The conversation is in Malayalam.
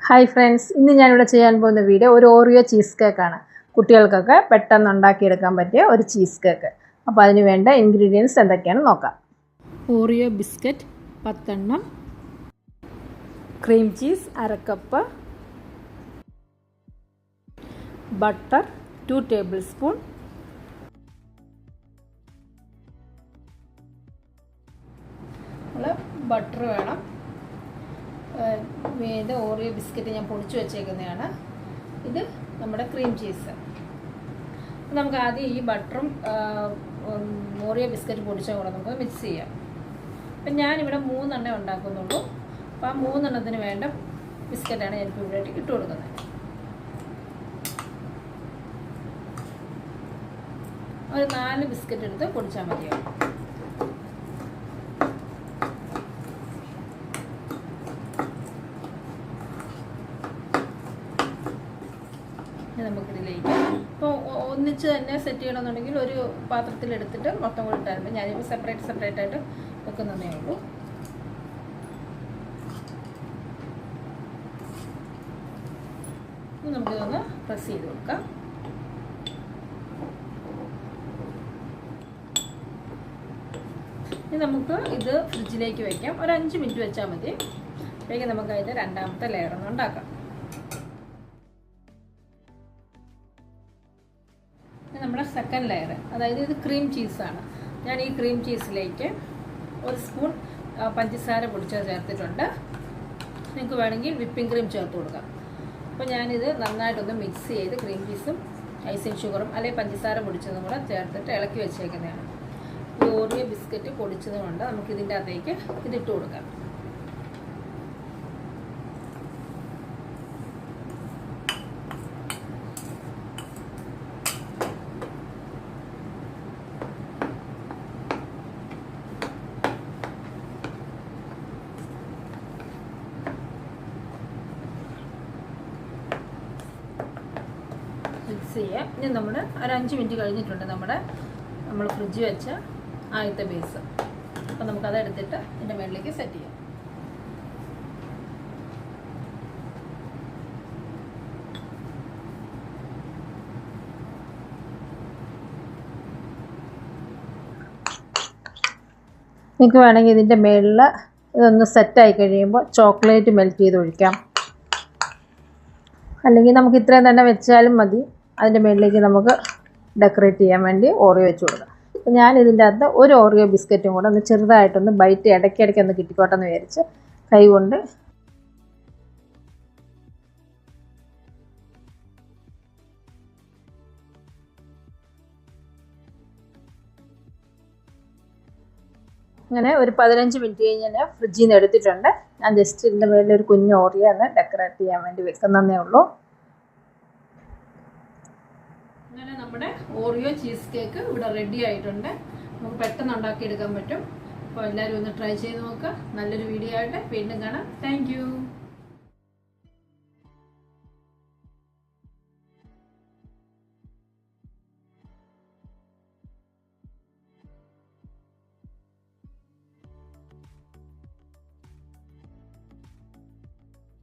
ഹായ് ഫ്രണ്ട്സ്, ഇന്ന് ഞാനിവിടെ ചെയ്യാൻ പോകുന്ന വീഡിയോ ഒരു ഓറിയോ ചീസ് കേക്കാണ്. കുട്ടികൾക്കൊക്കെ പെട്ടെന്ന് ഉണ്ടാക്കിയെടുക്കാൻ പറ്റിയ ഒരു ചീസ് കേക്ക്. അപ്പോൾ അതിന് വേണ്ട ഇൻഗ്രീഡിയൻസ് എന്തൊക്കെയാണെന്ന് നോക്കാം. ഓറിയോ ബിസ്ക്കറ്റ് 10 എണ്ണം, cream cheese 1/2 cup, butter 2 table spoon, butter വേണം. ഇത് ഓറിയോ ബിസ്ക്കറ്റ് ഞാൻ പൊടിച്ചു വെച്ചേക്കുന്നതാണ്. ഇത് നമ്മുടെ ക്രീം ചീസ്. നമുക്ക് ആദ്യം ഈ ബട്ടറും ഓറിയോ ബിസ്ക്കറ്റ് പൊടിച്ച കൂടെ നമുക്ക് മിക്സ് ചെയ്യാം. അപ്പം ഞാനിവിടെ 3 എണ്ണം ഉണ്ടാക്കുന്നുള്ളൂ. അപ്പോൾ ആ 3 എണ്ണത്തിന് വേണ്ട ബിസ്ക്കറ്റാണ് ഞാനിപ്പോൾ ഇവിടെ ഇട്ട് കൊടുക്കുന്നത്. ഒരു 4 ബിസ്ക്കറ്റ് എടുത്ത് പൊടിച്ചാൽ മതിയാവും. നമുക്കിതിലേക്ക് ഇപ്പോൾ ഒന്നിച്ച് തന്നെ സെറ്റ് ചെയ്യണമെന്നുണ്ടെങ്കിൽ ഒരു പാത്രത്തിലെടുത്തിട്ട് മൊത്തം കൂടി ഇട്ടാറുണ്ട്. ഞാനിപ്പോൾ സെപ്പറേറ്റ് ആയിട്ട് വെക്കുന്നതേ ഉള്ളൂ. നമുക്കിതൊന്ന് പ്രസ് ചെയ്ത് കൊടുക്കാം. ഇനി നമുക്ക് ഇത് ഫ്രിഡ്ജിലേക്ക് വയ്ക്കാം. ഒരു 5 മിനിറ്റ് വെച്ചാൽ മതി. അപ്പോഴേക്കും നമുക്ക് അതിൻ്റെ രണ്ടാമത്തെ ലെയർ ഒന്ന് ഉണ്ടാക്കാം. നമ്മുടെ സെക്കൻഡ് ലെയർ, അതായത് ഇത് ക്രീം ചീസാണ്. ഞാൻ ഈ ക്രീം ചീസിലേക്ക് 1 സ്പൂൺ പഞ്ചസാര പൊടിച്ചത് ചേർത്തിട്ടുണ്ട്. നിങ്ങൾക്ക് വേണമെങ്കിൽ വിപ്പിംഗ് ക്രീം ചേർത്ത് കൊടുക്കാം. അപ്പോൾ ഞാനിത് നന്നായിട്ടൊന്ന് മിക്സ് ചെയ്ത് ക്രീം ചീസും ഐസിങ് ഷുഗറും അല്ലെങ്കിൽ പഞ്ചസാര പൊടിച്ചതും കൂടെ ചേർത്തിട്ട് ഇളക്കി വെച്ചേക്കുന്നതാണ്. ഈ ഓറിയോ ബിസ്ക്കറ്റ് പൊടിച്ചതുകൊണ്ട് നമുക്കിതിൻ്റെ അകത്തേക്ക് ഇതിട്ട് കൊടുക്കാം. മിക്സ് ചെയ്യാം. ഇനി നമ്മുടെ ഒരു 5 മിനിറ്റ് കഴിഞ്ഞിട്ടുണ്ട് നമ്മൾ ഫ്രിഡ്ജിൽ വെച്ച ആദ്യത്തെ ബേസ്. അപ്പോൾ നമുക്കത് എടുത്തിട്ട് ഇതിൻ്റെ മുകളിലേക്ക് സെറ്റ് ചെയ്യാം. നിങ്ങൾക്ക് വേണമെങ്കിൽ ഇതിൻ്റെ മുകളിൽ ഇതൊന്ന് സെറ്റായി കഴിയുമ്പോൾ ചോക്ലേറ്റ് മെൽറ്റ് ചെയ്ത് ഒഴിക്കാം. അല്ലെങ്കിൽ നമുക്ക് ഇത്രയും തന്നെ വെച്ചാലും മതി. അതിൻ്റെ മുകളിലേക്ക് നമുക്ക് ഡെക്കറേറ്റ് ചെയ്യാൻ വേണ്ടി ഓറിയോ വെച്ച് കൊടുക്കാം. അപ്പോൾ ഞാൻ ഇതിൻ്റെ അകത്ത് ഒരു ഓറിയോ ബിസ്ക്കറ്റും കൂടെ ഒന്ന് ചെറുതായിട്ടൊന്ന് ബൈറ്റ് ഇടയ്ക്കിടയ്ക്ക് ഒന്ന് കിട്ടിക്കോട്ടെ എന്ന് വിചാരിച്ച് കൈ കൊണ്ട് അങ്ങനെ ഒരു 15 മിനിറ്റ് കഴിഞ്ഞ് ഞാൻ ഫ്രിഡ്ജിൽ നിന്ന് എടുത്തിട്ടുണ്ട്. ഞാൻ ജസ്റ്റ് ഇതിൻ്റെ മേളിൽ ഒരു കുഞ്ഞ് ഓറിയോ ഒന്ന് ഡെക്കറേറ്റ് ചെയ്യാൻ വേണ്ടി വെക്കുന്നതേ ഉള്ളൂ. അങ്ങനെ നമ്മുടെ ഓറിയോ ചീസ് കേക്ക് ഇവിടെ റെഡി ആയിട്ടുണ്ട്. നമുക്ക് പെട്ടെന്ന് ഉണ്ടാക്കിയെടുക്കാൻ പറ്റും. അപ്പോൾ എല്ലാവരും ഒന്ന് ട്രൈ ചെയ്ത് നോക്കുക. നല്ലൊരു വീഡിയോ ആയിട്ട് വീണ്ടും കാണാം. താങ്ക്